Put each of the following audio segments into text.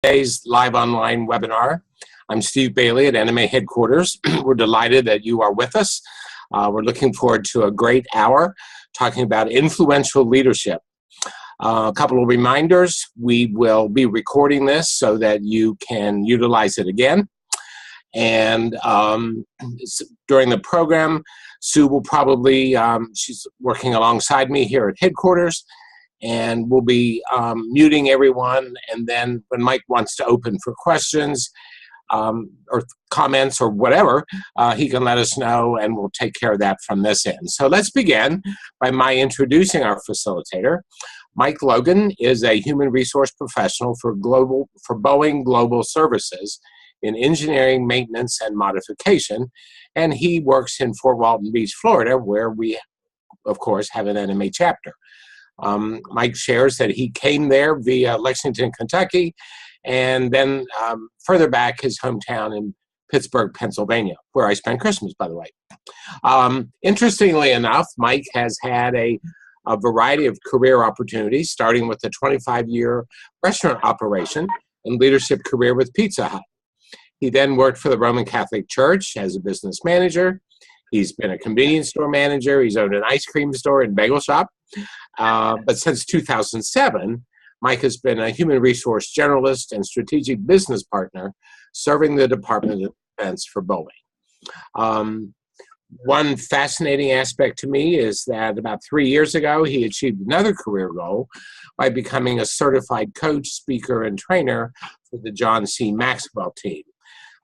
Today's live online webinar. I'm Steve Bailey at NMA headquarters. We're delighted that you are with us. We're looking forward to a great hour talking about influential leadership. A couple of reminders. We will be recording this so that you can utilize it again. And during the program, Sue will probably, she's working alongside me here at headquarters, and we'll be muting everyone. And then when Mike wants to open for questions or comments or whatever, he can let us know, and we'll take care of that from this end. So let's begin by my introducing our facilitator. Mike Logan is a human resource professional for Boeing Global Services in engineering, maintenance, and modification, and he works in Fort Walton Beach, Florida, where we, of course, have an NMA chapter. Mike shares that he came there via Lexington, Kentucky, and then further back his hometown in Pittsburgh, Pennsylvania, where I spent Christmas, by the way. Interestingly enough, Mike has had a variety of career opportunities, starting with a 25-year restaurant operation and leadership career with Pizza Hut. He then worked for the Roman Catholic Church as a business manager. He's been a convenience store manager. He's owned an ice cream store and bagel shop. But since 2007, Mike has been a human resource generalist and strategic business partner serving the Department of Defense for Boeing. One fascinating aspect to me is that about 3 years ago, he achieved another career goal by becoming a certified coach, speaker, and trainer for the John C. Maxwell team.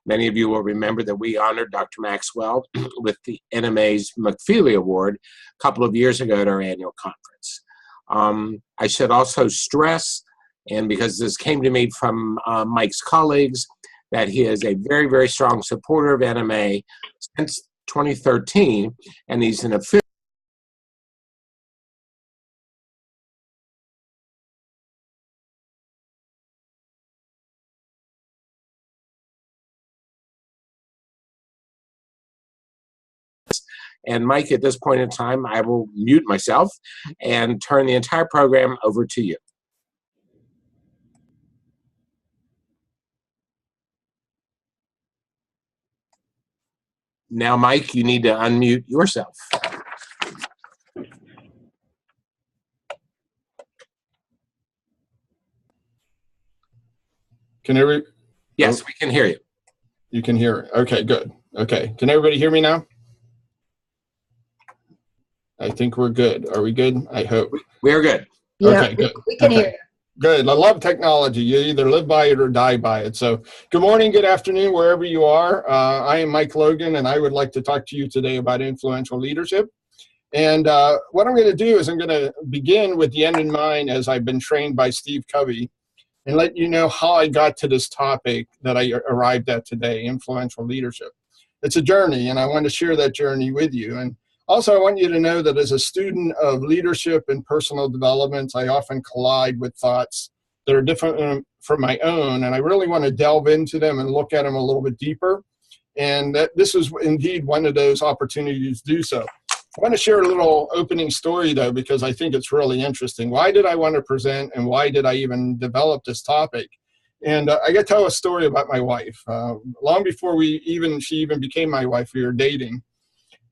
Many of you will remember that we honored Dr. Maxwell with the NMA's McFeely Award a couple of years ago at our annual conference. I should also stress, and because this came to me from Mike's colleagues, that he is a very, very strong supporter of NMA since 2013, and he's an official And Mike, at this point in time, I will mute myself and turn the entire program over to you. Now, Mike, you need to unmute yourself. Yes, we can hear you. You can hear. Okay, good. Okay, can everybody hear me now? I think we're good. Are we good? I hope. We're good. Yeah, okay, good. We can hear you. Good. I love technology. You either live by it or die by it. So good morning, good afternoon, wherever you are. I am Mike Logan, and I would like to talk to you today about influential leadership. And what I'm going to do is I'm going to begin with the end in mind, as I've been trained by Steve Covey, and let you know how I got to this topic that I arrived at today, influential leadership. It's a journey, and I want to share that journey with you. And also, I want you to know that as a student of leadership and personal development, I often collide with thoughts that are different from my own, and I really want to delve into them and look at them a little bit deeper. And that this is indeed one of those opportunities to do so. I want to share a little opening story, though, because I think it's really interesting. Why did I want to present, and why did I even develop this topic? And I got to tell a story about my wife. Long before she even became my wife, we were dating.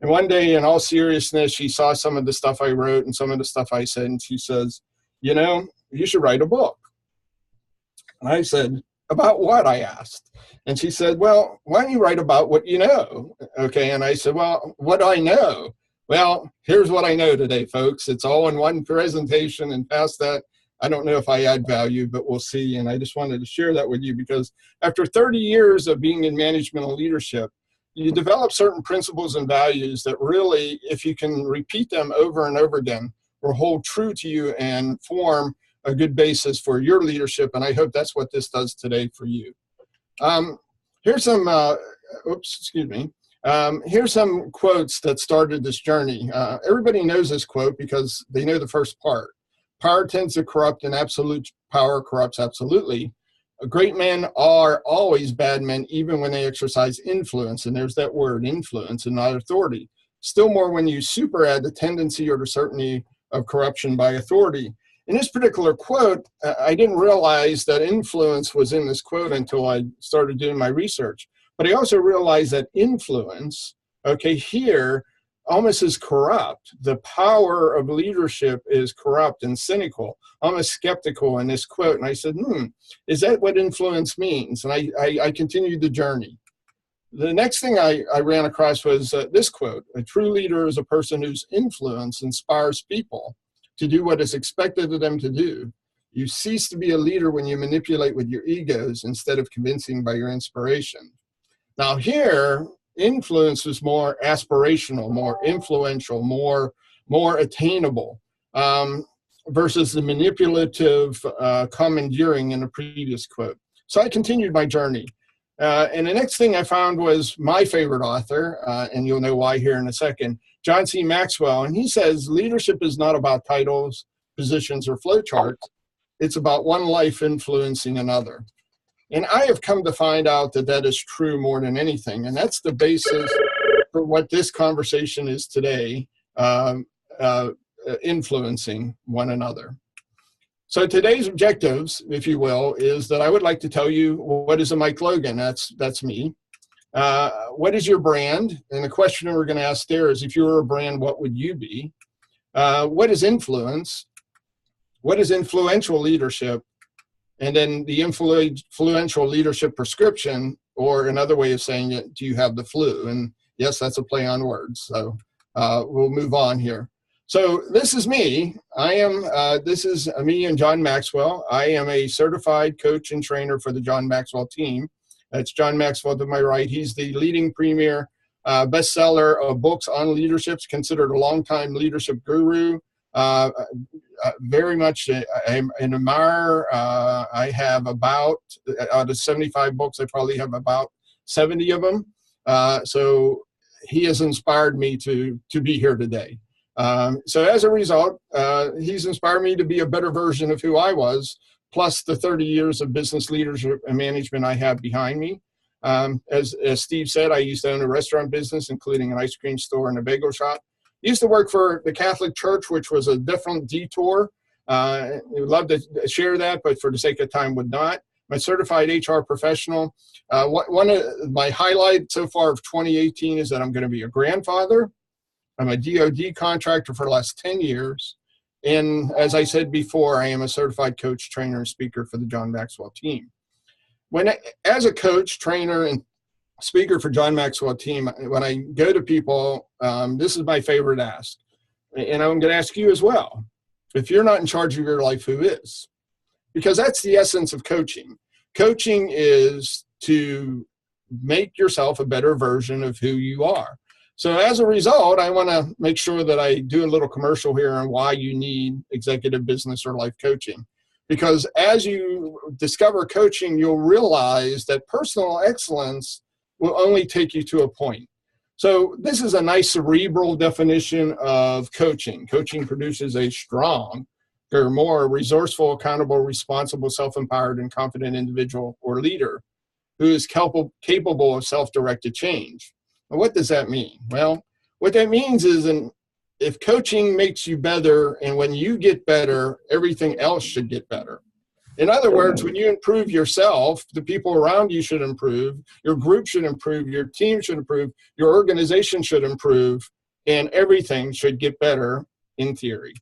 And one day, in all seriousness, she saw some of the stuff I wrote and some of the stuff I said, and she says, you know, you should write a book. And I said, about what? I asked. And she said, well, why don't you write about what you know? Okay, and I said, well, what do I know? Well, here's what I know today, folks. It's all in one presentation, and past that, I don't know if I add value, but we'll see. And I just wanted to share that with you because after 30 years of being in management and leadership, you develop certain principles and values that really, if you can repeat them over and over again, will hold true to you and form a good basis for your leadership. And I hope that's what this does today for you. Here's some, here's some quotes that started this journey. Everybody knows this quote because they know the first part. Power tends to corrupt, and absolute power corrupts absolutely. Great men are always bad men, even when they exercise influence. And there's that word, influence, and not authority. Still more when you super add the tendency or the certainty of corruption by authority. in this particular quote, I didn't realize that influence was in this quote until I started doing my research. But I also realized that influence, okay, here almost is corrupt. The power of leadership is corrupt and cynical. I'm almost skeptical in this quote. And I said, is that what influence means? And I continued the journey. The next thing I ran across was this quote: a true leader is a person whose influence inspires people to do what is expected of them to do. You cease to be a leader when you manipulate with your egos instead of convincing by your inspiration. Now here, influence is more aspirational, more influential, more attainable, versus the manipulative commandeering in the previous quote. So I continued my journey. And the next thing I found was my favorite author, and you'll know why here in a second, John C. Maxwell. And he says, leadership is not about titles, positions, or flowcharts. It's about one life influencing another. And I have come to find out that that is true more than anything. And that's the basis for what this conversation is today, influencing one another. So today's objectives, if you will, is that I would like to tell you, what is a Mike Logan? That's me. What is your brand? And the question we're going to ask there is, if you were a brand, what would you be? What is influence? What is influential leadership? And then the influential leadership prescription, or another way of saying it, do you have the flu? And yes, that's a play on words. So we'll move on here. So this is me. This is me and John Maxwell. I am a certified coach and trainer for the John Maxwell team. That's John Maxwell to my right. He's the leading premier bestseller of books on leadership, considered a longtime leadership guru. Very much an admirer. I have about, out of 75 books, I probably have about 70 of them. So he has inspired me to be here today. So as a result, he's inspired me to be a better version of who I was, plus the 30 years of business leadership and management I have behind me. As Steve said, I used to own a restaurant business, including an ice cream store and a bagel shop. Used to work for the Catholic Church, which was a different detour. Would love to share that, but for the sake of time would not. I'm a certified HR professional. One of my highlights so far of 2018 is that I'm going to be a grandfather. I'm a DoD contractor for the last 10 years. And as I said before, I am a certified coach, trainer, and speaker for the John Maxwell team. As a coach, trainer, and speaker for John Maxwell team, when I go to people, this is my favorite ask. And I'm going to ask you as well. If you're not in charge of your life, who is? Because that's the essence of coaching. Coaching is to make yourself a better version of who you are. So as a result, I want to make sure that I do a little commercial here on why you need executive business or life coaching. Because as you discover coaching, you'll realize that personal excellence will only take you to a point. So this is a nice cerebral definition of coaching. Coaching produces a strong, or more resourceful, accountable, responsible, self-empowered, and confident individual or leader who is capable of self-directed change. Now, what does that mean? Well, what that means is if coaching makes you better, and when you get better, everything else should get better. In other words, when you improve yourself, the people around you should improve, your group should improve, your team should improve, your organization should improve, and everything should get better in theory.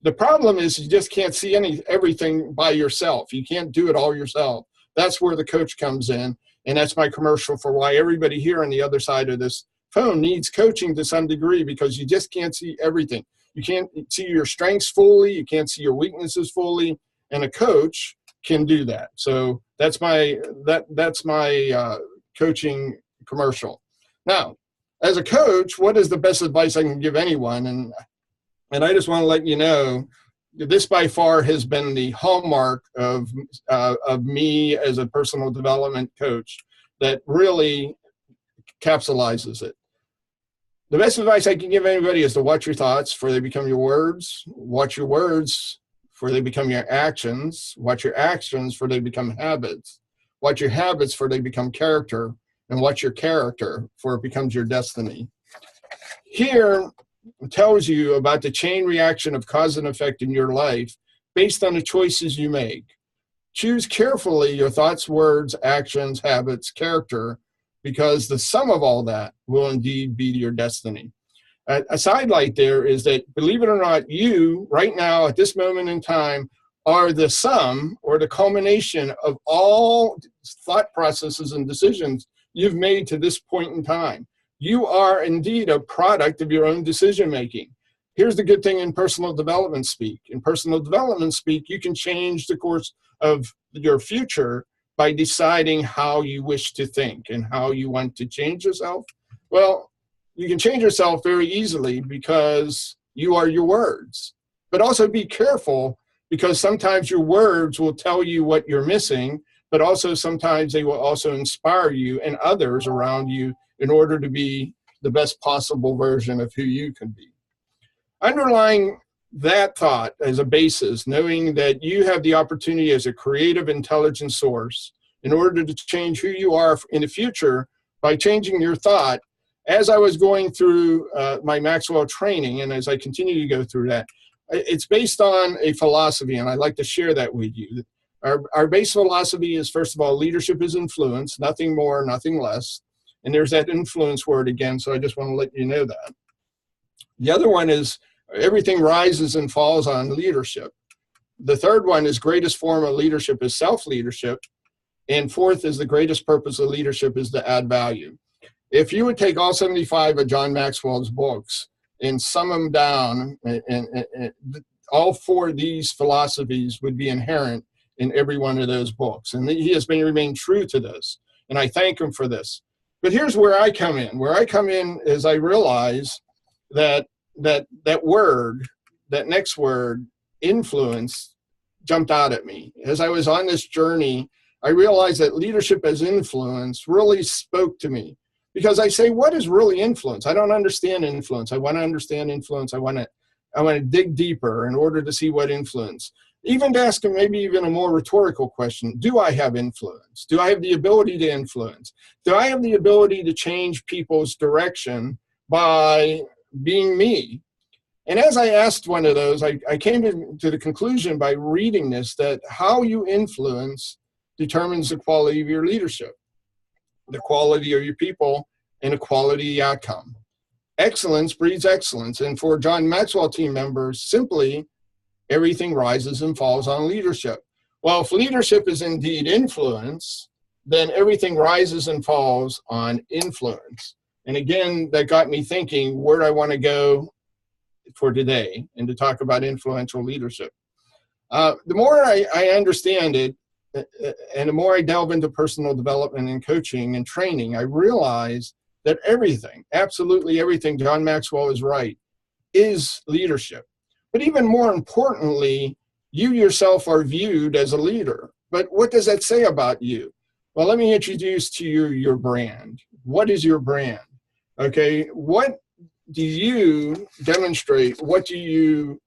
The problem is you just can't see everything by yourself. You can't do it all yourself. That's where the coach comes in, and that's my commercial for why everybody here on the other side of this phone needs coaching to some degree, because you just can't see everything. You can't see your strengths fully, you can't see your weaknesses fully, and a coach can do that. So that's my coaching commercial. Now, as a coach, what is the best advice I can give anyone? And I just want to let you know, this by far has been the hallmark of me as a personal development coach that really capsulizes it. The best advice I can give anybody is to watch your thoughts before they become your words, watch your words before they become your actions, watch your actions before they become habits, watch your habits before they become character, and watch your character before it becomes your destiny. Here tells you about the chain reaction of cause and effect in your life based on the choices you make. Choose carefully your thoughts, words, actions, habits, character, because the sum of all that will indeed be your destiny. A sidelight there is that, believe it or not, you, right now, at this moment in time, are the sum or the culmination of all thought processes and decisions you've made to this point in time. You are indeed a product of your own decision making. Here's the good thing in personal development speak. In personal development speak, you can change the course of your future by deciding how you wish to think and how you want to change yourself. Well, you can change yourself very easily because you are your words. But also be careful, because sometimes your words will tell you what you're missing, but also sometimes they will also inspire you and others around you in order to be the best possible version of who you can be. Underlying that thought as a basis, knowing that you have the opportunity as a creative intelligence source in order to change who you are in the future by changing your thought. As I was going through my Maxwell training, and as I continue to go through that, it's based on a philosophy, and I'd like to share that with you. Our base philosophy is, first of all, leadership is influence, nothing more, nothing less. And there's that influence word again, so I just want to let you know that. The other one is everything rises and falls on leadership. The third one is greatest form of leadership is self-leadership. And fourth is the greatest purpose of leadership is to add value. If you would take all 75 of John Maxwell's books and sum them down, and all four of these philosophies would be inherent in every one of those books. And he has remained true to this. And I thank him for this. But here's where I come in. Where I come in is I realize that word, that next word, influence, jumped out at me. As I was on this journey, I realized that leadership as influence really spoke to me. Because I say, what is really influence? I don't understand influence. I want to understand influence. I want to dig deeper in order to see what influence. Even to ask maybe even a more rhetorical question, do I have influence? Do I have the ability to influence? Do I have the ability to change people's direction by being me? And as I asked one of those, I came to the conclusion by reading this that how you influence determines the quality of your leadership, the quality of your people, and the quality of the outcome. Excellence breeds excellence. And for John Maxwell team members, simply everything rises and falls on leadership. Well, if leadership is indeed influence, then everything rises and falls on influence. And again, that got me thinking, where do I want to go for today and to talk about influential leadership? The more I understand it, and the more I delve into personal development and coaching and training, I realize that everything, absolutely everything, John Maxwell is right, is leadership. But even more importantly, you yourself are viewed as a leader. But what does that say about you? Well, let me introduce to you your brand. What is your brand? Okay, what do you demonstrate? What do you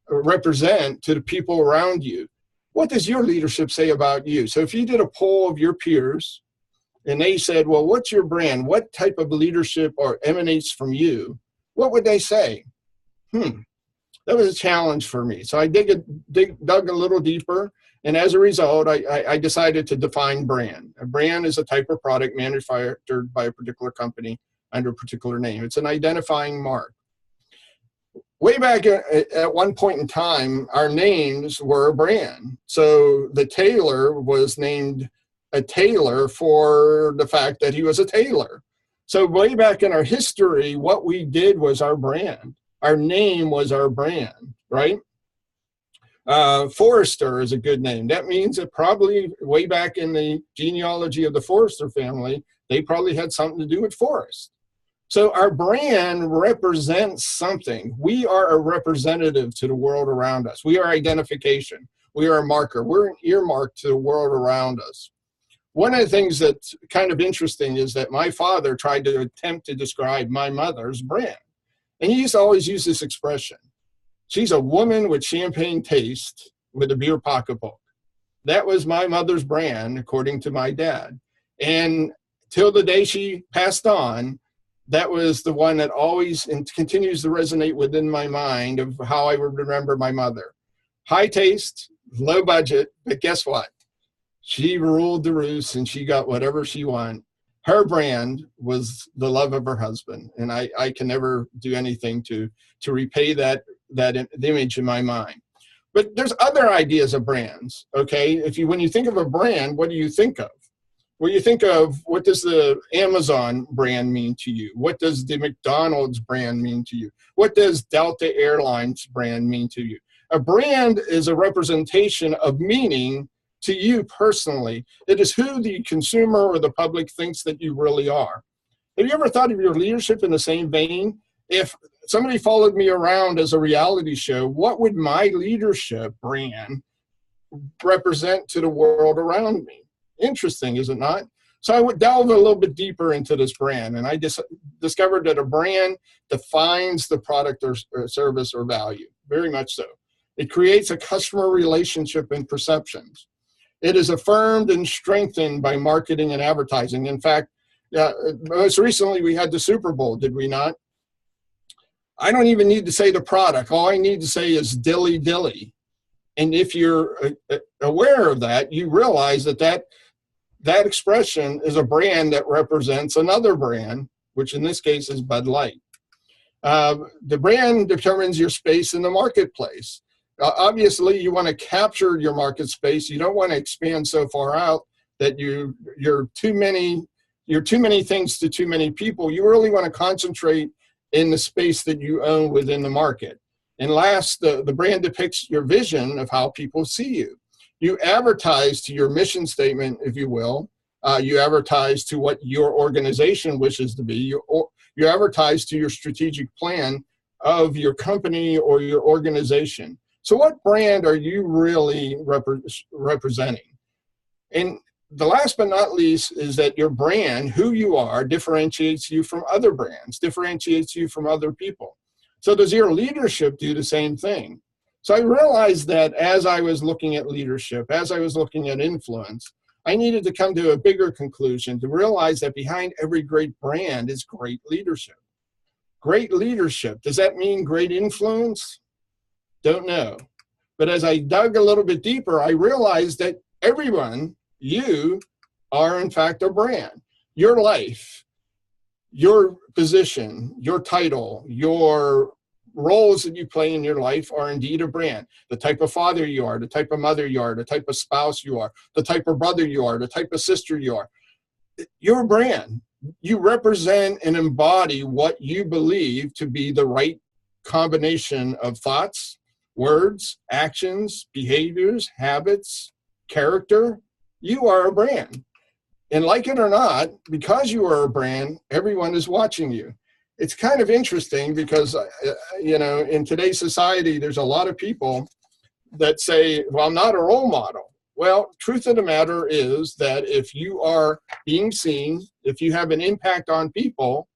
represent to the people around you? What does your leadership say about you? So if you did a poll of your peers and they said, well, what's your brand? What type of leadership emanates from you? What would they say? That was a challenge for me. So I dug a little deeper. And as a result, I decided to define brand. A brand is a type of product manufactured by a particular company under a particular name. It's an identifying mark. Way back at one point in time, our names were a brand. So the tailor was named a tailor for the fact that he was a tailor. So way back in our history, what we did was our brand. Our name was our brand, right? Forrester is a good name. That means that probably way back in the genealogy of the Forrester family, they probably had something to do with forest. So our brand represents something. We are a representative to the world around us. We are identification. We are a marker. We're an earmark to the world around us. One of the things that's kind of interesting is that my father tried to attempt to describe my mother's brand. And he used to always use this expression. She's a woman with champagne taste with a beer pocketbook. That was my mother's brand, according to my dad. And till the day she passed on, that was the one that always and continues to resonate within my mind of how I would remember my mother. High taste, low budget, but guess what? She ruled the roost and she got whatever she wanted. Her brand was the love of her husband, and I can never do anything to repay the image in my mind. But there's other ideas of brands, okay? When you think of a brand, what do you think of? Well, you think of, what does the Amazon brand mean to you? What does the McDonald's brand mean to you? What does Delta Airlines brand mean to you? A brand is a representation of meaning to you personally. It is who the consumer or the public thinks that you really are. Have you ever thought of your leadership in the same vein? If somebody followed me around as a reality show, what would my leadership brand represent to the world around me? Interesting, is it not? So I would delve a little bit deeper into this brand, and I discovered that a brand defines the product or service or value, very much so. It creates a customer relationship and perceptions. It is affirmed and strengthened by marketing and advertising. In fact, most recently we had the Super Bowl, did we not? I don't even need to say the product. All I need to say is dilly dilly. And if you're aware of that, you realize that expression is a brand that represents another brand, which in this case is Bud Light. The brand determines your space in the marketplace. Obviously, you want to capture your market space. You don't want to expand so far out that you're too many things to too many people. You really want to concentrate in the space that you own within the market. And last, the brand depicts your vision of how people see you. You advertise to your mission statement, if you will. You advertise to what your organization wishes to be. You advertise to your strategic plan of your company or your organization. So what brand are you really representing? And the last but not least is that your brand, who you are, differentiates you from other brands, differentiates you from other people. So does your leadership do the same thing? So I realized that as I was looking at leadership, as I was looking at influence, I needed to come to a bigger conclusion to realize that behind every great brand is great leadership. Great leadership, does that mean great influence? Don't know. But as I dug a little bit deeper, I realized that everyone, you are in fact a brand. Your life, your position, your title, your roles that you play in your life are indeed a brand. The type of father you are, the type of mother you are, the type of spouse you are, the type of brother you are, the type of sister you are. You're a brand. You represent and embody what you believe to be the right combination of thoughts, words, actions, behaviors, habits, character. You are a brand. And like it or not, because you are a brand, everyone is watching you. It's kind of interesting because, in today's society, there's a lot of people that say, well, I'm not a role model. Well, truth of the matter is that if you are being seen, if you have an impact on people,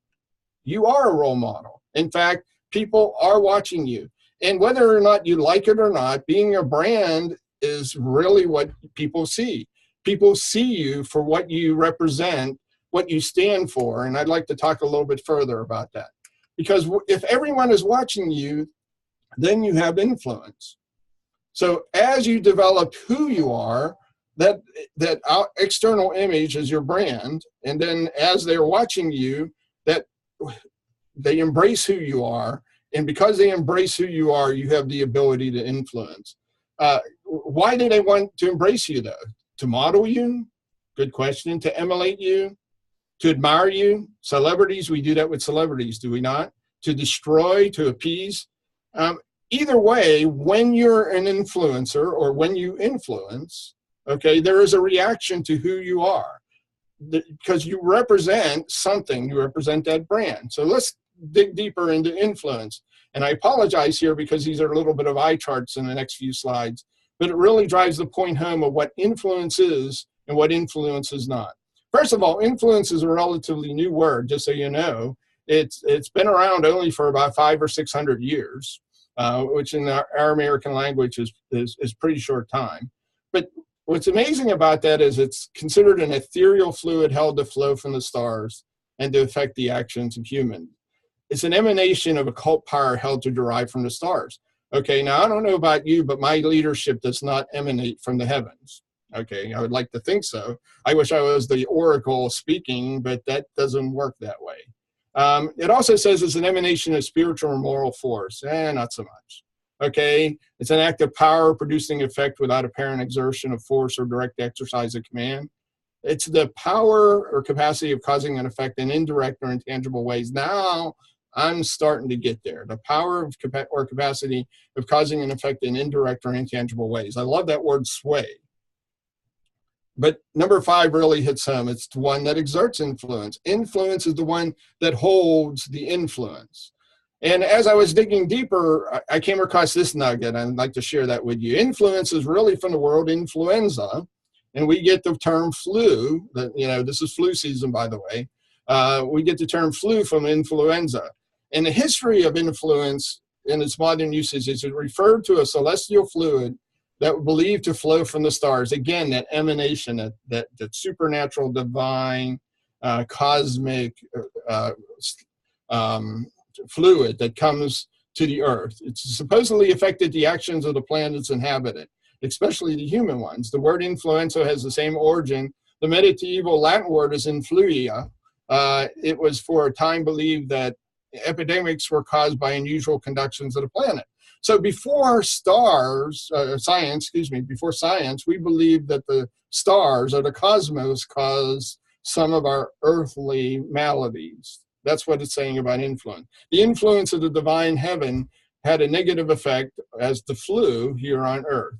you are a role model. In fact, people are watching you. And whether or not you like it or not, being a brand is really what people see. People see you for what you represent, what you stand for. And I'd like to talk a little bit further about that. Because if everyone is watching you, then you have influence. So as you develop who you are, that external image is your brand. And then as they're watching you, that they embrace who you are. And because they embrace who you are, you have the ability to influence. Why do they want to embrace you, though? To model you? Good question. To emulate you? To admire you? Celebrities, we do that with celebrities, do we not? To destroy, to appease. Either way, when you're an influencer or when you influence, okay, there is a reaction to who you are. Because you represent something, you represent that brand. So let's dig deeper into influence. And I apologize here because these are a little bit of eye charts in the next few slides, but it really drives the point home of what influence is and what influence is not. First of all, influence is a relatively new word, just so you know. It's been around only for about 500 or 600 years, which in our American language is pretty short time. But what's amazing about that is it's considered an ethereal fluid held to flow from the stars and to affect the actions of humans. It's an emanation of occult power held to derive from the stars. Okay, now I don't know about you, but my leadership does not emanate from the heavens. Okay, I would like to think so. I wish I was the oracle speaking, but that doesn't work that way. It also says it's an emanation of spiritual or moral force. Not so much. Okay, it's an act of power producing effect without apparent exertion of force or direct exercise of command. It's the power or capacity of causing an effect in indirect or intangible ways. Now I'm starting to get there. The power of or capacity of causing an effect in indirect or intangible ways. I love that word sway. But number 5 really hits home. It's the one that exerts influence. Influence is the one that holds the influence. And as I was digging deeper, I came across this nugget. I'd like to share that with you. Influence is really from the word influenza. And we get the term flu. This is flu season, by the way. We get the term flu from influenza. And the history of influence in its modern usage is it referred to a celestial fluid that were believed to flow from the stars. Again, that emanation, that supernatural, divine, cosmic fluid that comes to the earth. It's supposedly affected the actions of the planets inhabited, especially the human ones. The word influenza has the same origin. The medieval Latin word is influia. It was for a time believed that epidemics were caused by unusual conductions of the planet. So before science, we believed that the stars or the cosmos cause some of our earthly maladies. That's what it's saying about influence. The influence of the divine heaven had a negative effect as the flu here on earth.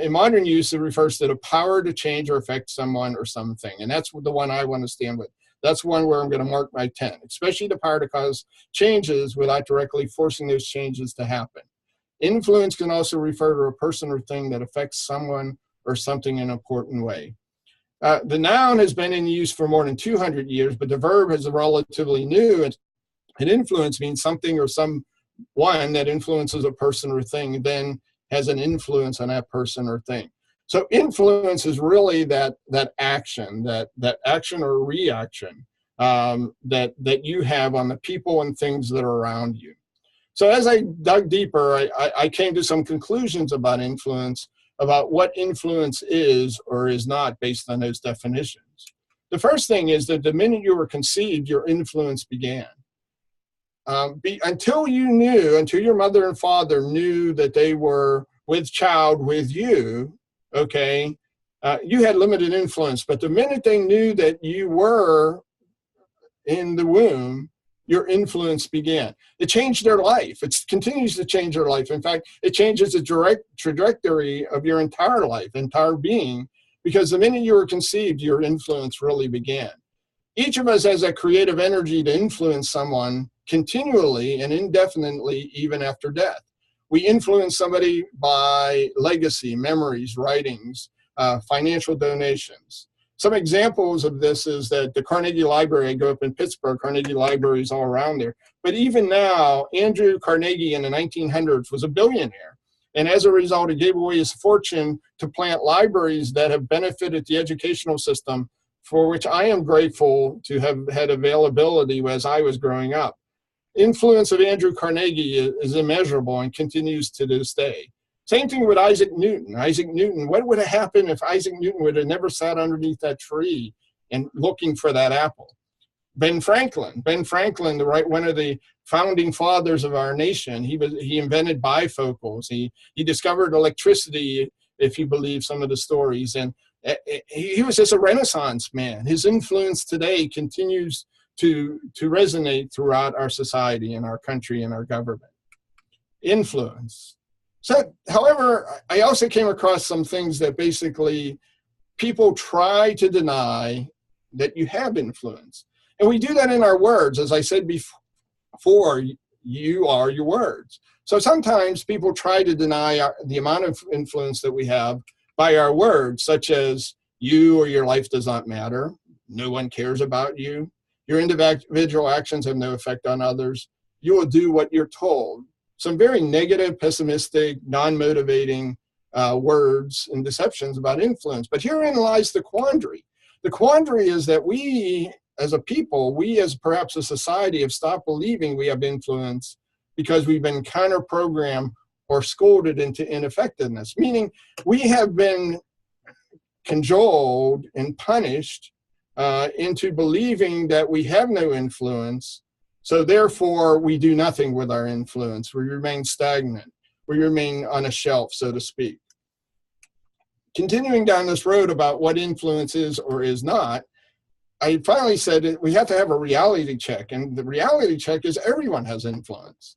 In modern use, it refers to the power to change or affect someone or something. And that's the one I want to stand with. That's one where I'm going to mark my 10, especially the power to cause changes without directly forcing those changes to happen. Influence can also refer to a person or thing that affects someone or something in an important way. The noun has been in use for more than 200 years, but the verb is relatively new. And influence means something or someone that influences a person or thing, then has an influence on that person or thing. So influence is really that action, that action or reaction that you have on the people and things that are around you. So as I dug deeper, I came to some conclusions about influence, about what influence is or is not based on those definitions. The first thing is that the minute you were conceived, your influence began. Until your mother and father knew that they were with child with you, okay, you had limited influence. But the minute they knew that you were in the womb, your influence began. It changed their life. It continues to change their life. In fact, it changes the direct trajectory of your entire life, entire being, because the minute you were conceived, your influence really began. Each of us has that creative energy to influence someone continually and indefinitely, even after death. We influence somebody by legacy, memories, writings, financial donations. Some examples of this is that the Carnegie Library, I grew up in Pittsburgh, Carnegie Library is all around there. But even now, Andrew Carnegie in the 1900s was a billionaire. And as a result, he gave away his fortune to plant libraries that have benefited the educational system, for which I am grateful to have had availability as I was growing up. Influence of Andrew Carnegie is immeasurable and continues to this day. Same thing with Isaac Newton. Isaac Newton, what would have happened if Isaac Newton would have never sat underneath that tree and looking for that apple? Ben Franklin, one of the founding fathers of our nation, he invented bifocals. He discovered electricity, if you believe some of the stories, and he was just a Renaissance man. His influence today continues to resonate throughout our society and our country and our government. Influence. So, however, I also came across some things that basically people try to deny that you have influence. And we do that in our words. As I said before, you are your words. So sometimes people try to deny the amount of influence that we have by our words, such as you or your life does not matter. No one cares about you. Your individual actions have no effect on others. You will do what you're told. Some very negative, pessimistic, non-motivating words and deceptions about influence. But herein lies the quandary. The quandary is that we, as a people, we as perhaps a society, have stopped believing we have influence because we've been counter-programmed or scolded into ineffectiveness, meaning we have been cajoled and punished into believing that we have no influence, so therefore we do nothing with our influence. We remain stagnant. We remain on a shelf, so to speak. Continuing down this road about what influence is or is not, I finally said that we have to have a reality check, and the reality check is everyone has influence.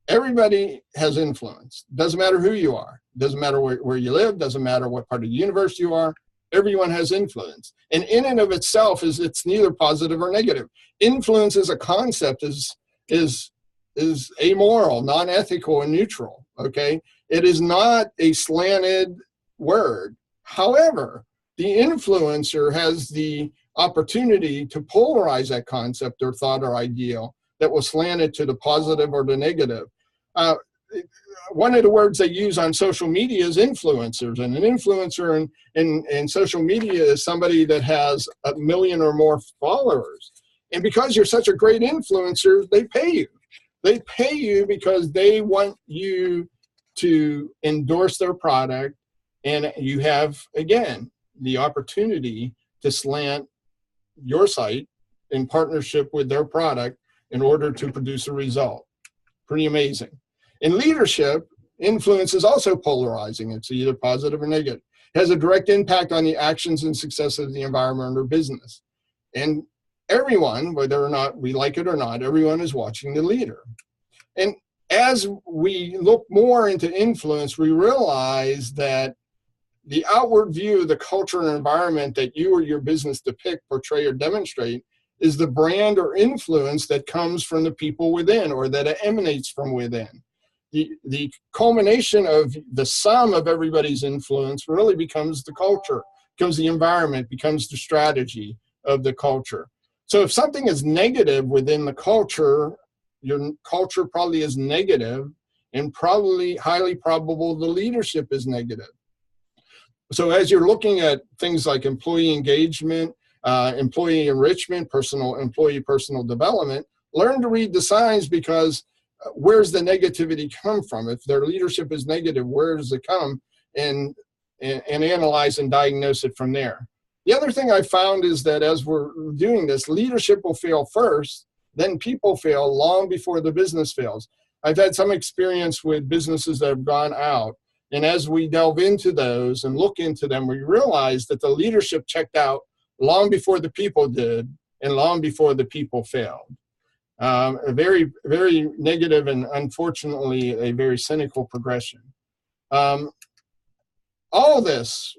Everybody has influence. Doesn't matter who you are. Doesn't matter where you live. Doesn't matter what part of the universe you are. Everyone has influence. And in and of itself, it's neither positive or negative. Influence as a concept is amoral, non-ethical, and neutral, okay? It is not a slanted word. However, the influencer has the opportunity to polarize that concept or thought or ideal that was slanted to the positive or the negative. One of the words they use on social media is influencers, and an influencer in social media is somebody that has 1 million or more followers. And because you're such a great influencer, they pay you. They pay you because they want you to endorse their product, and you have, again, the opportunity to slant your site in partnership with their product in order to produce a result. Pretty amazing. In leadership, influence is also polarizing. It's either positive or negative. It has a direct impact on the actions and success of the environment or business. And everyone, whether or not we like it or not, everyone is watching the leader. And as we look more into influence, we realize that the outward view of the culture and environment that you or your business depict, portray, or demonstrate is the brand or influence that comes from the people within, or that emanates from within. The culmination of the sum of everybody's influence really becomes the culture, becomes the environment, becomes the strategy of the culture. So if something is negative within the culture, your culture probably is negative, and probably highly probable the leadership is negative. So as you're looking at things like employee engagement, employee enrichment, employee personal development, learn to read the signs, because where's the negativity come from? If their leadership is negative, where does it come? And analyze and diagnose it from there. The other thing I found is that as we're doing this, leadership will fail first, then people fail long before the business fails. I've had some experience with businesses that have gone out, and as we delve into those and look into them, we realize that the leadership checked out long before the people did, and long before the people failed. A very, very negative, and unfortunately a very cynical progression. All this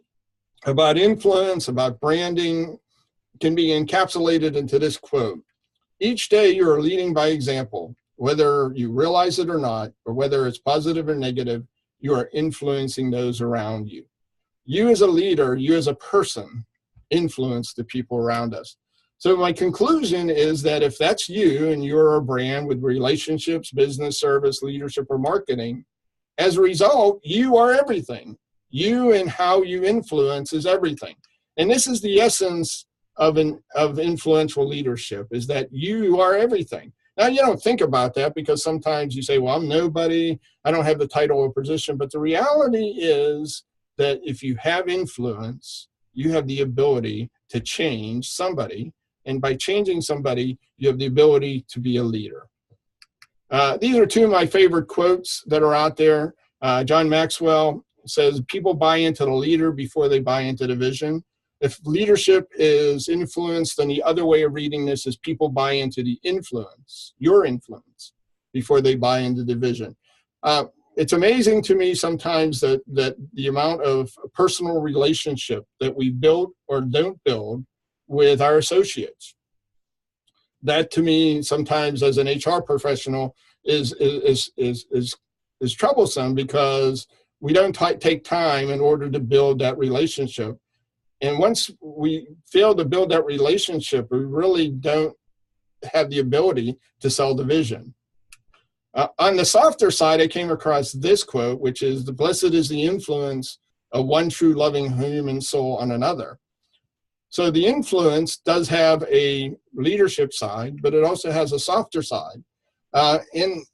about influence, about branding, can be encapsulated into this quote: each day you are leading by example. Whether you realize it or not, or whether it's positive or negative, you are influencing those around you. You as a leader, you as a person, influence the people around us. So my conclusion is that if that's you, and you're a brand with relationships, business, service, leadership, or marketing, as a result, you are everything. You and how you influence is everything. And this is the essence of influential leadership, is that you are everything. Now, you don't think about that, because sometimes you say, well, I'm nobody, I don't have the title or position. But the reality is that if you have influence, you have the ability to change somebody. And by changing somebody, you have the ability to be a leader. These are two of my favorite quotes that are out there. John Maxwell says, people buy into the leader before they buy into the vision. If leadership is influence, then the other way of reading this is people buy into the influence, your influence, before they buy into the vision. It's amazing to me sometimes that the amount of personal relationship that we build or don't build with our associates. That to me, sometimes as an HR professional, is troublesome, because we don't take time in order to build that relationship. And once we fail to build that relationship, we really don't have the ability to sell the vision. On the softer side, I came across this quote, which is, "The blessed is the influence of one true loving human soul on another." So the influence does have a leadership side, but it also has a softer side. And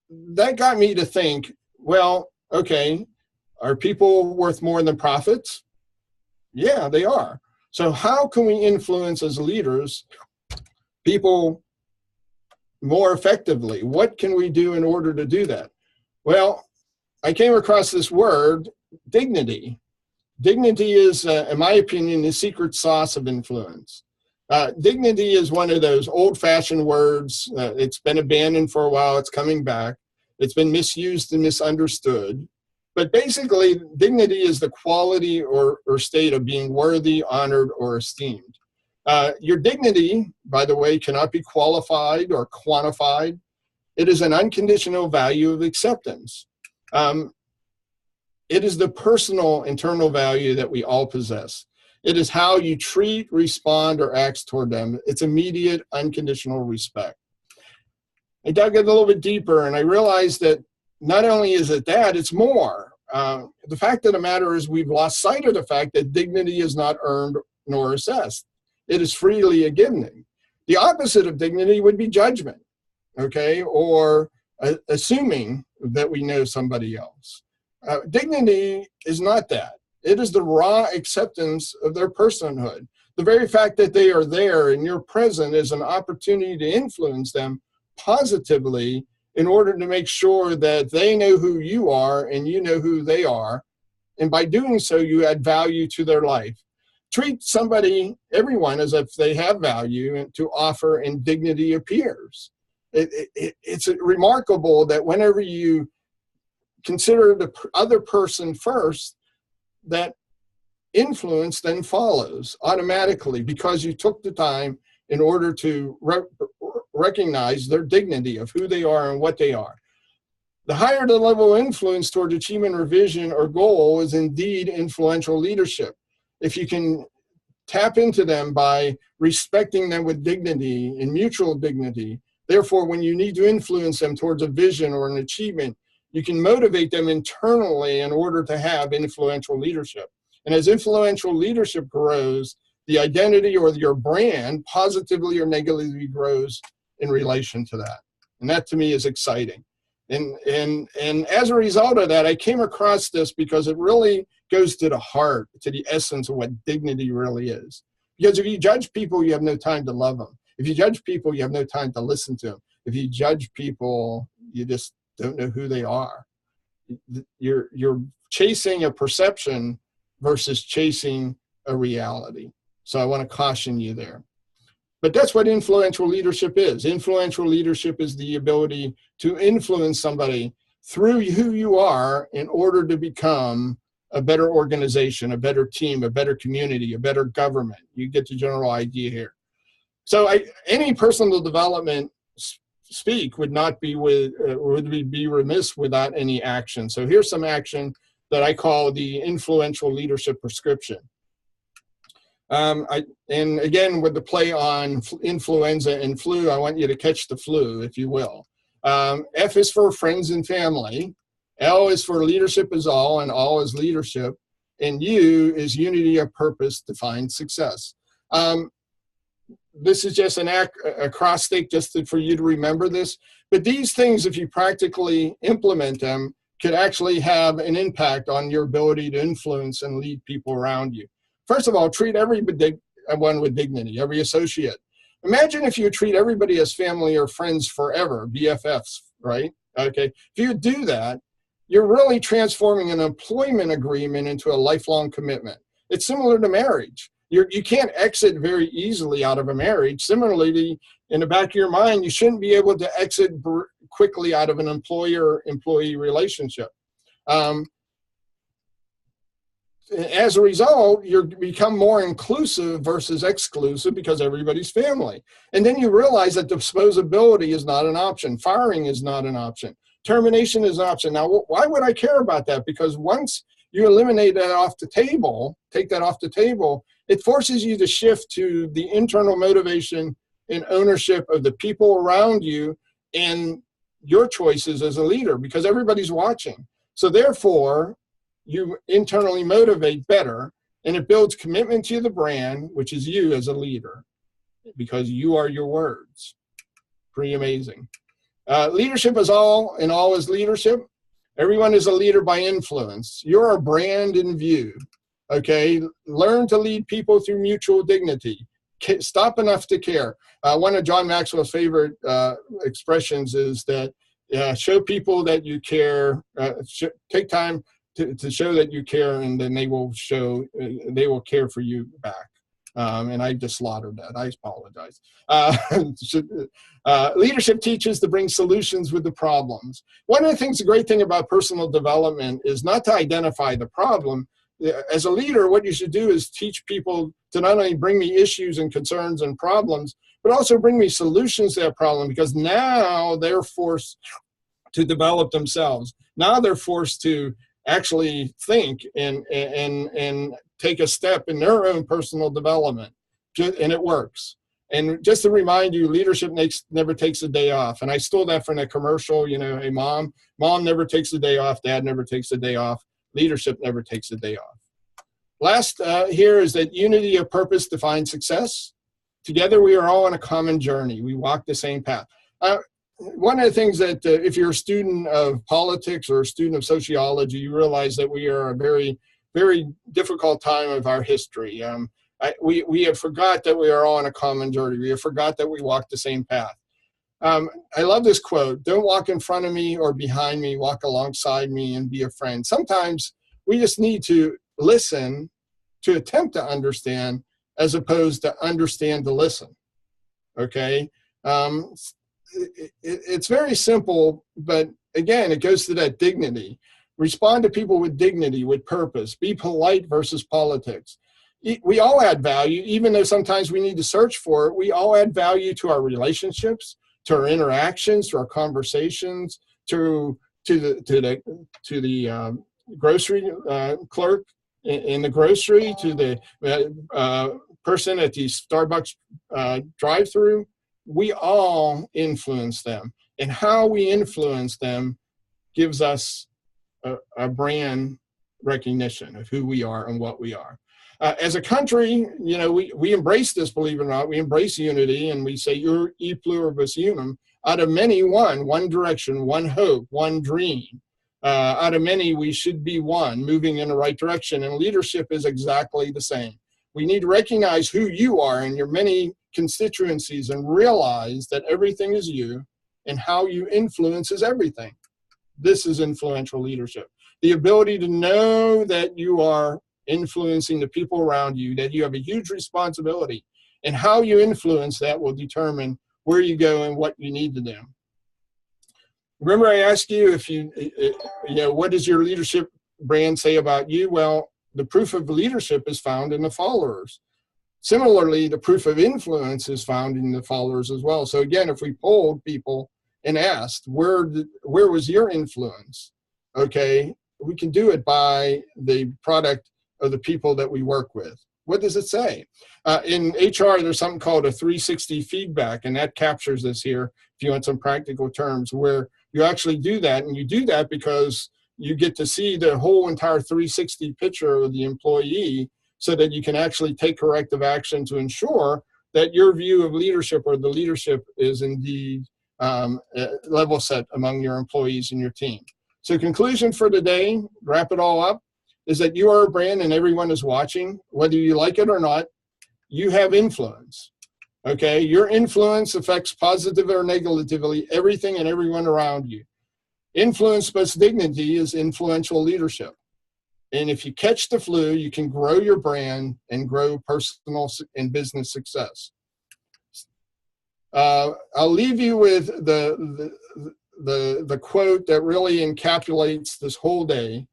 that got me to think, well, okay, are people worth more than profits? Yeah, they are. So how can we influence as leaders people more effectively? What can we do in order to do that? Well, I came across this word, dignity. Dignity is, in my opinion, the secret sauce of influence. Dignity is one of those old-fashioned words. It's been abandoned for a while. It's coming back. It's been misused and misunderstood. But basically, dignity is the quality or state of being worthy, honored, or esteemed. Your dignity, by the way, cannot be qualified or quantified. It is an unconditional value of acceptance. It is the personal internal value that we all possess. It is how you treat, respond, or act toward them. It's immediate, unconditional respect. I dug in a little bit deeper, and I realized that not only is it that, it's more. The fact of the matter is we've lost sight of the fact that dignity is not earned nor assessed. It is freely a given. The opposite of dignity would be judgment, okay, or assuming that we know somebody else. Dignity is not that. It is the raw acceptance of their personhood. The very fact that they are there and you're present is an opportunity to influence them positively in order to make sure that they know who you are and you know who they are. And by doing so, you add value to their life. Treat somebody, everyone, as if they have value and to offer, and dignity appears. It's remarkable that whenever you consider the other person first, that influence then follows automatically because you took the time in order to recognize their dignity of who they are and what they are. The higher the level of influence toward achievement or vision or goal is indeed influential leadership. If you can tap into them by respecting them with dignity and mutual dignity, therefore, when you need to influence them towards a vision or an achievement, you can motivate them internally in order to have influential leadership. And as influential leadership grows, the identity or your brand positively or negatively grows in relation to that. And that to me is exciting. And as a result of that, I came across this because it really goes to the heart, to the essence of what dignity really is. Because if you judge people, you have no time to love them. If you judge people, you have no time to listen to them. If you judge people, you just don't know who they are. You're chasing a perception versus chasing a reality. So I want to caution you there. But that's what influential leadership is. Influential leadership is the ability to influence somebody through who you are in order to become a better organization, a better team, a better community, a better government. You get the general idea here. So any personal development speak would not be would be remiss without any action. So here's some action that I call the influential leadership prescription. And again, with the play on influenza and flu, I want you to catch the flu, if you will. F is for friends and family. L is for leadership is all, and all is leadership. And U is unity of purpose, defined success. This is just an acrostic just for you to remember this. But these things, if you practically implement them, could actually have an impact on your ability to influence and lead people around you. First of all, treat everyone with dignity, every associate. Imagine if you treat everybody as family or friends forever, BFFs, right? Okay. If you do that, you're really transforming an employment agreement into a lifelong commitment. It's similar to marriage. You can't exit very easily out of a marriage. Similarly, in the back of your mind, you shouldn't be able to exit quickly out of an employer-employee relationship. As a result, you become more inclusive versus exclusive because everybody's family. And then you realize that disposability is not an option. Firing is not an option. Termination is an option. Now, why would I care about that? Because once you eliminate that off the table, take that off the table, it forces you to shift to the internal motivation and ownership of the people around you and your choices as a leader, because everybody's watching. So therefore, you internally motivate better, and it builds commitment to the brand, which is you as a leader, because you are your words. Pretty amazing. Leadership is all, and all is leadership. Everyone is a leader by influence. You're a brand in view. Okay, learn to lead people through mutual dignity. Stop enough to care. One of John Maxwell's favorite expressions is that show people that you care. Take time to show that you care, and then they will care for you back. And I just slaughtered that. I apologize. Leadership teaches to bring solutions with the problems. One of the things, the great thing about personal development is not to identify the problem. As a leader, what you should do is teach people to not only bring me issues and concerns and problems, but also bring me solutions to that problem, because now they're forced to develop themselves. Now they're forced to actually think and take a step in their own personal development, and it works. And just to remind you, leadership never takes a day off. And I stole that from a commercial, a mom never takes a day off, dad never takes a day off, leadership never takes a day off. Last here is that unity of purpose defines success. Together we are all on a common journey. We walk the same path. One of the things that if you're a student of politics or a student of sociology, you realize that we are a very, very difficult time of our history. We have forgot that we are all on a common journey. We have forgot that we walk the same path. I love this quote: "Don't walk in front of me or behind me, walk alongside me and be a friend." Sometimes we just need to listen to attempt to understand, as opposed to understand to listen. Okay? It's very simple, but again, it goes to that dignity. Respond to people with dignity, with purpose. Be polite versus politics. We all add value, even though sometimes we need to search for it. We all add value to our relationships, to our interactions, to our conversations, to the grocery clerk in the grocery, to the person at the Starbucks drive-through. We all influence them, and how we influence them gives us a brand recognition of who we are and what we are. As a country, we embrace this, believe it or not. We embrace unity, and we say, "You're e pluribus unum." Out of many, one direction, one hope, one dream. Out of many, we should be one, moving in the right direction. And leadership is exactly the same. We need to recognize who you are in your many constituencies and realize that everything is you, and how you influence is everything. This is influential leadership. The ability to know that you are influencing the people around you, that you have a huge responsibility, and how you influence that will determine where you go and what you need to do. Remember, I asked you what does your leadership brand say about you? Well, the proof of leadership is found in the followers. Similarly, the proof of influence is found in the followers as well. So again, if we polled people and asked, where was your influence? Okay, we can do it by the product of the people that we work with. What does it say? In HR, there's something called a 360 feedback, and that captures this here, if you want some practical terms, where you actually do that, and you do that because you get to see the whole entire 360 picture of the employee, so that you can actually take corrective action to ensure that your view of leadership, or the leadership, is indeed level set among your employees and your team. So conclusion for today, wrap it all up, is that you are a brand and everyone is watching. Whether you like it or not, you have influence. Okay, your influence affects positively or negatively everything and everyone around you. Influence plus dignity is influential leadership. And if you catch the flu, you can grow your brand and grow personal and business success. I'll leave you with the quote that really encapsulates this whole day.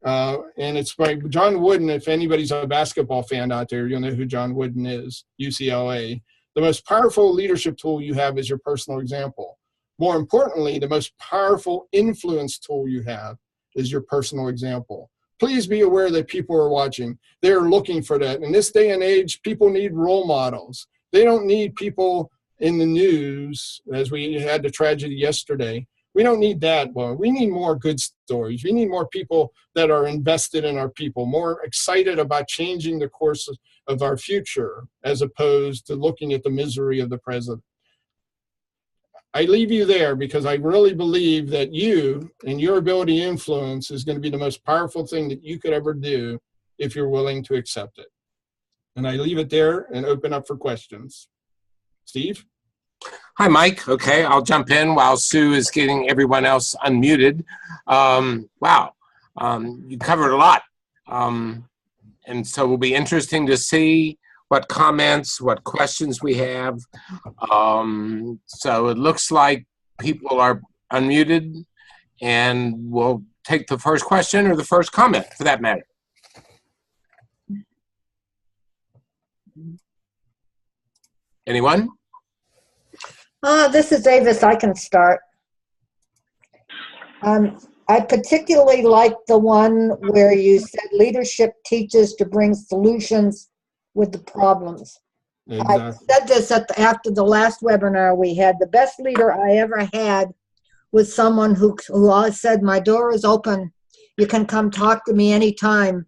And it's by John Wooden. If anybody's a basketball fan out there, you'll know who John Wooden is, UCLA. The most powerful leadership tool you have is your personal example. More importantly, the most powerful influence tool you have is your personal example. Please be aware that people are watching. They're looking for that. In this day and age, people need role models. They don't need people in the news, as we had the tragedy yesterday. We don't need that. Well, we need more good stories. We need more people that are invested in our people, more excited about changing the course of our future, as opposed to looking at the misery of the present. I leave you there because I really believe that you and your ability to influence is going to be the most powerful thing that you could ever do if you're willing to accept it. And I leave it there and open up for questions. Steve? Hi, Mike. Okay, I'll jump in while Sue is getting everyone else unmuted. Wow, you covered a lot. And so it will be interesting to see what comments, what questions we have. So it looks like people are unmuted, and we'll take the first question or the first comment for that matter. Anyone? This is Avis. I can start. I particularly like the one where you said leadership teaches to bring solutions with the problems. Exactly. I said this after the last webinar we had. The best leader I ever had was someone who always said, my door is open. You can come talk to me anytime.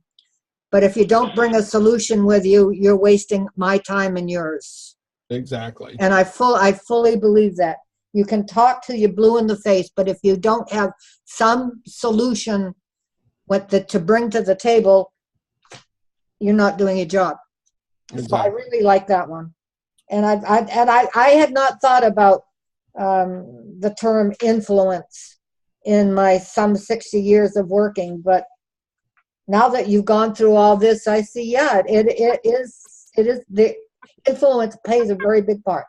But if you don't bring a solution with you, you're wasting my time and yours. Exactly. And I fully believe that. You can talk till you're blue in the face, but if you don't have some solution to bring to the table, you're not doing your job. Exactly. So I really like that one. And I had not thought about the term influence in my some 60 years of working, but now that you've gone through all this, I see, yeah, it is the influence plays a very big part.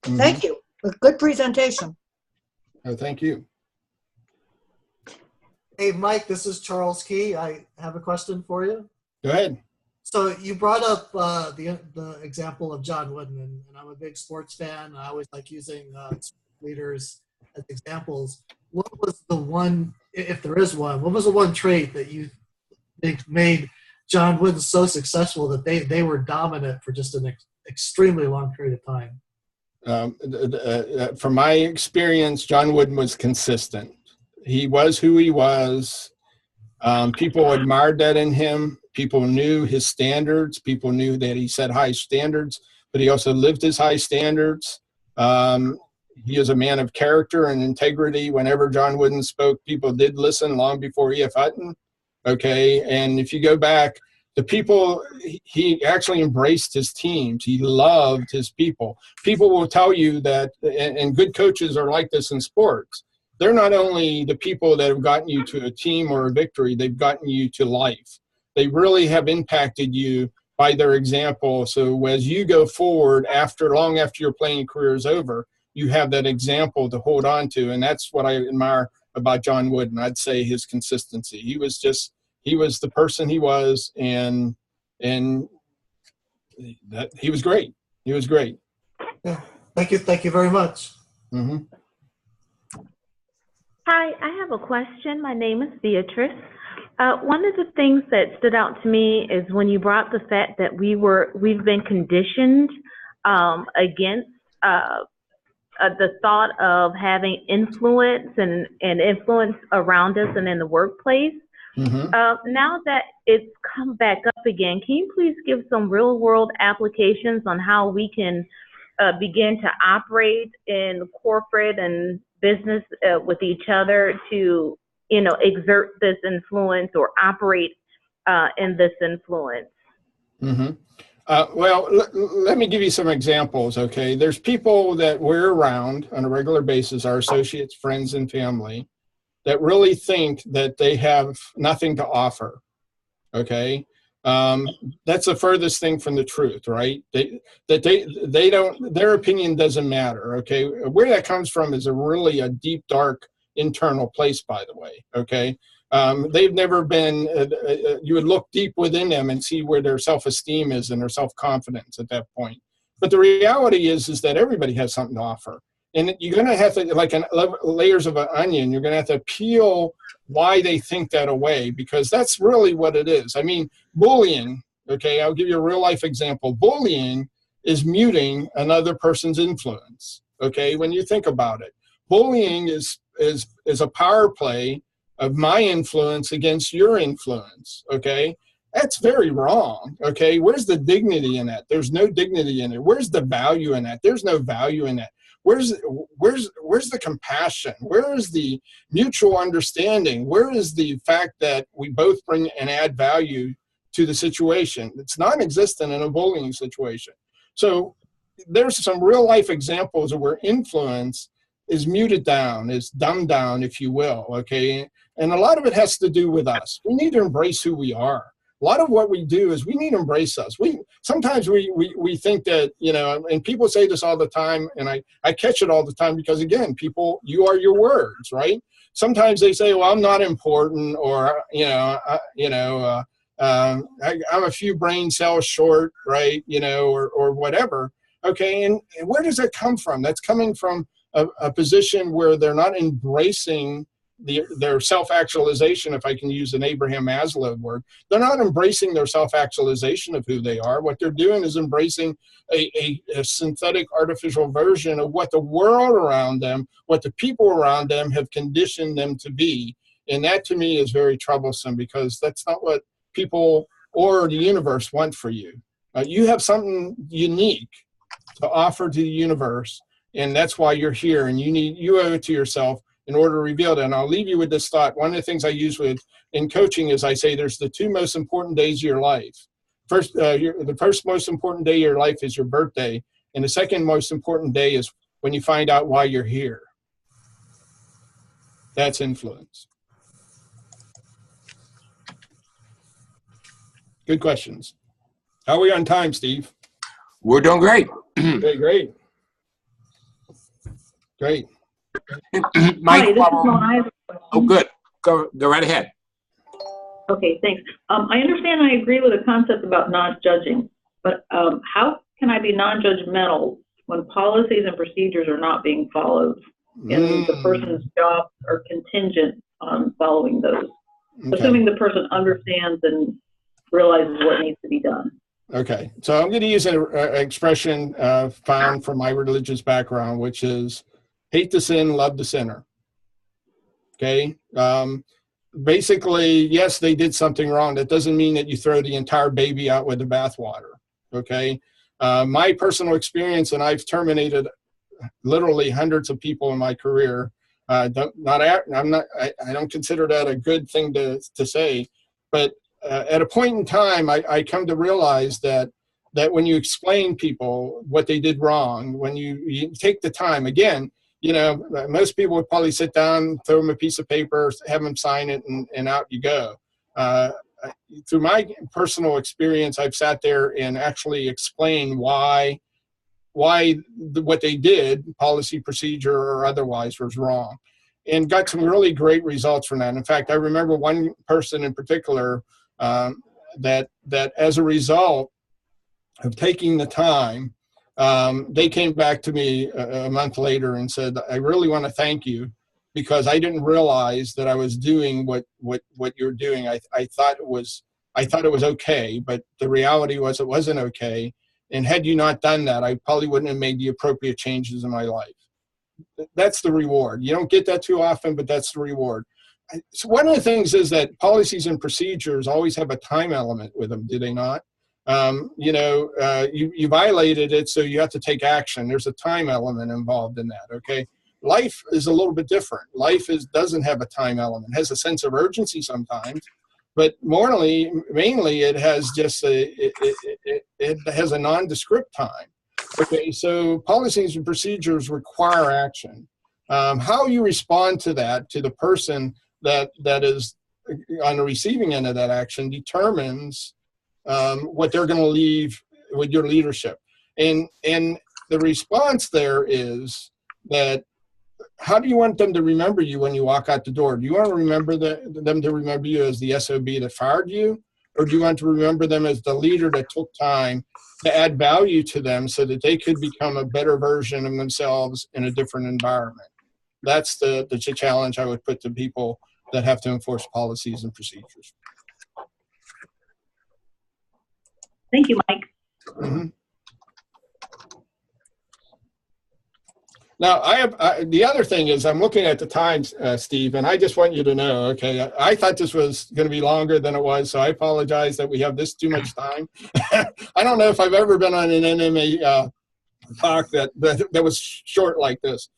Mm-hmm. Thank you. A good presentation. Oh, thank you. Hey, Mike, this is Charles Key. I have a question for you. Go ahead. So you brought up the example of John Wooden, and I'm a big sports fan. I always like using leaders as examples. What was the one, if there is one, what was the one trait that you think made John Wooden so successful that they were dominant for just an extremely long period of time? From my experience, John Wooden was consistent. He was who he was. People admired that in him. People knew his standards. People knew that he set high standards, but he also lived his high standards. He is a man of character and integrity. Whenever John Wooden spoke, people did listen long before E.F. Hutton. Okay, and if you go back, the people, he actually embraced his teams. He loved his people. People will tell you that, and good coaches are like this in sports. They're not only the people that have gotten you to a team or a victory, they've gotten you to life. They really have impacted you by their example. So as you go forward, long after your playing career is over, you have that example to hold on to. And that's what I admire about John Wooden. I'd say his consistency. He was the person he was, and that he was great. He was great. Yeah. Thank you very much. Mm-hmm. Hi, I have a question. My name is Beatrice. One of the things that stood out to me is when you brought the fact that we've been conditioned against the thought of having influence and influence around us and in the workplace. Mm-hmm. Now that it's come back up again, can you please give some real world applications on how we can begin to operate in corporate and business with each other to, exert this influence or operate in this influence? Mm-hmm. Well, let me give you some examples, okay? There's people that we're around on a regular basis, our associates, friends, and family, that really think that they have nothing to offer, okay? That's the furthest thing from the truth, right? They don't, their opinion doesn't matter, okay? Where that comes from is a deep, dark internal place, by the way, okay? They've never been, you would look deep within them and see where their self-esteem is and their self-confidence at that point. But the reality is that everybody has something to offer. And you're going to have to, like layers of an onion, you're going to have to peel why they think that away, because that's really what it is. I mean, bullying, okay, I'll give you a real life example. Bullying is muting another person's influence, okay, when you think about it. Bullying is a power play of my influence against your influence, okay? That's very wrong, okay? Where's the dignity in that? There's no dignity in it. Where's the value in that? There's no value in that. where's the compassion? Where is the mutual understanding? Where is the fact that we both bring and add value to the situation? It's non-existent in a bullying situation. So there's some real life examples of where influence is muted down, is dumbed down, if you will, okay? And a lot of it has to do with us. We need to embrace who we are. A lot of what we do is we need to embrace us. Sometimes we think that, you know, and people say this all the time, and I catch it all the time because, again, people, you are your words, right? Sometimes they say, well, I'm not important, or, I'm a few brain cells short, right? You know, or whatever. Okay, and where does that come from? That's coming from a position where they're not embracing their self-actualization, if I can use an Abraham Maslow word. They're not embracing their self-actualization of who they are. What they're doing is embracing a synthetic, artificial version of what the world around them, what the people around them have conditioned them to be. And that, to me, is very troublesome, because that's not what people or the universe want for you. You have something unique to offer to the universe, and that's why you're here, and you owe it to yourself in order to reveal it. And I'll leave you with this thought. One of the things I use in coaching is I say there's the two most important days of your life. The first most important day of your life is your birthday, and the second most important day is when you find out why you're here. That's influence. Good questions. How are we on time, Steve? We're doing great. Okay, great. Hi, Mike, this is Mona. oh, good. Go right ahead. Okay, thanks. I understand, I agree with the concept about not judging, but how can I be non-judgmental when policies and procedures are not being followed, and the person's jobs are contingent on following those, assuming the person understands and realizes what needs to be done? Okay, so I'm going to use an expression found from my religious background, which is hate the sin, love the sinner. Okay, basically, yes, they did something wrong. That doesn't mean that you throw the entire baby out with the bathwater. Okay, my personal experience, and I've terminated literally hundreds of people in my career. I don't consider that a good thing to say, but at a point in time, I come to realize that when you explain people what they did wrong, when you take the time, again, you know, most people would probably sit down, throw them a piece of paper, have them sign it, and out you go. Through my personal experience, I've sat there and actually explained why what they did, policy, procedure, or otherwise, was wrong, and got some really great results from that. In fact, I remember one person in particular that as a result of taking the time, they came back to me a month later and said, I really want to thank you, because I didn't realize that I was doing what you're doing. I thought it was okay, but the reality was it wasn't okay. And had you not done that, I probably wouldn't have made the appropriate changes in my life. That's the reward. You don't get that too often, but that's the reward. So one of the things is that policies and procedures always have a time element with them, do they not? You violated it, so you have to take action. There's a time element involved in that, okay? Life is a little bit different. Life doesn't have a time element. It has a sense of urgency sometimes, but mainly it has just it has a nondescript time. Okay, so policies and procedures require action. How you respond to that, to the person that is on the receiving end of that action, determines what they're going to leave with your leadership. And the response there is that, how do you want them to remember you when you walk out the door? Do you want to remember them to remember you as the SOB that fired you? Or do you want to remember them as the leader that took time to add value to them so that they could become a better version of themselves in a different environment? That's the challenge I would put to people that have to enforce policies and procedures. Thank you, Mike. Mm-hmm. Now, the other thing is, I'm looking at the times, Steve, and I just want you to know, okay, I thought this was going to be longer than it was, so I apologize that we have this too much time. I don't know if I've ever been on an NMA talk that was short like this.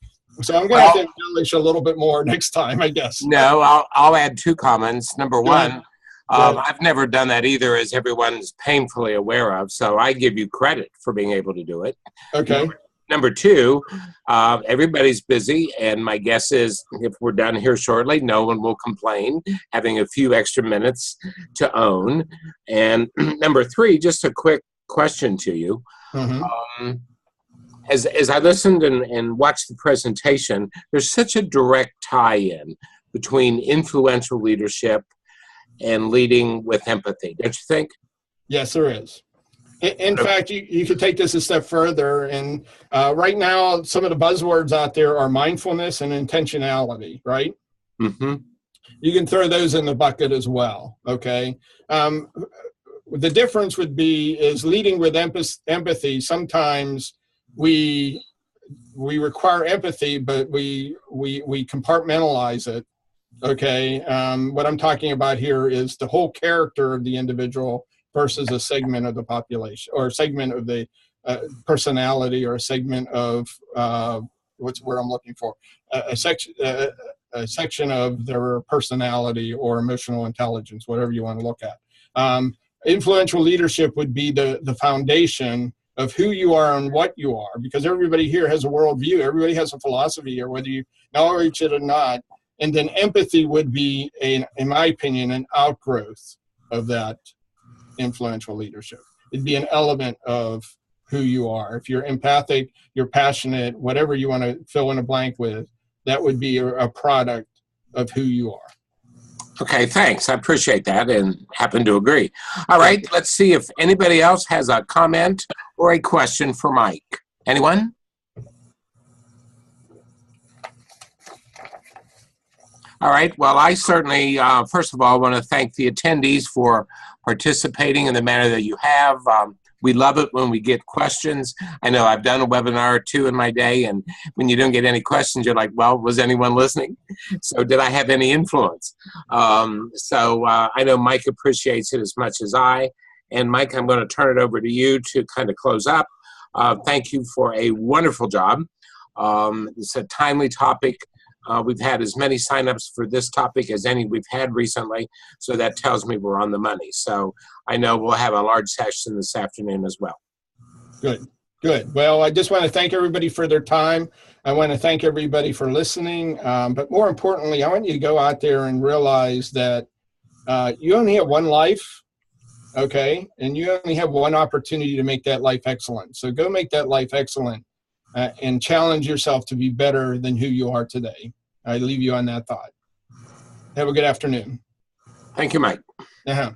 So I'm going to have to embellish a little bit more next time, I guess. No, I'll add 2 comments. Number one, I've never done that either, as everyone's painfully aware of. So I give you credit for being able to do it. Okay. Number 2, everybody's busy, and my guess is if we're done here shortly, no one will complain, having a few extra minutes to own. And number 3, just a quick question to you. Mm-hmm. As I listened and watched the presentation, there's such a direct tie-in between influential leadership and leading with empathy. Don't you think? Yes, there is. In fact, you could take this a step further. And right now, some of the buzzwords out there are mindfulness and intentionality, right? Mm-hmm. You can throw those in the bucket as well, okay? The difference would be is leading with empathy. Sometimes we require empathy, but we compartmentalize it, okay? What I'm talking about here is the whole character of the individual versus a segment of the population, or a segment of the personality, or a segment of what's the word I'm looking for? A section of their personality or emotional intelligence, whatever you want to look at. Influential leadership would be the foundation of who you are and what you are, because everybody here has a worldview, everybody has a philosophy, or whether you acknowledge it or not. And then empathy would be, in my opinion, an outgrowth of that influential leadership. It'd be an element of who you are. If you're empathic, you're passionate, whatever you want to fill in a blank with, that would be a product of who you are. Okay, thanks. I appreciate that and happen to agree. All right, let's see if anybody else has a comment or a question for Mike. Anyone? All right, well, I certainly, first of all, want to thank the attendees for participating in the manner that you have. We love it when we get questions. I know I've done a webinar or 2 in my day, and when you don't get any questions, you're like, well, was anyone listening? So did I have any influence? I know Mike appreciates it as much as I. And Mike, I'm going to turn it over to you to kind of close up. Thank you for a wonderful job. It's a timely topic. We've had as many signups for this topic as any we've had recently, so that tells me we're on the money. So I know we'll have a large session this afternoon as well. Good, good. Well, I just want to thank everybody for their time. I want to thank everybody for listening. But more importantly, I want you to go out there and realize that you only have one life, okay? And you only have one opportunity to make that life excellent. So go make that life excellent. And challenge yourself to be better than who you are today. I leave you on that thought. Have a good afternoon. Thank you, Mike. Uh-huh.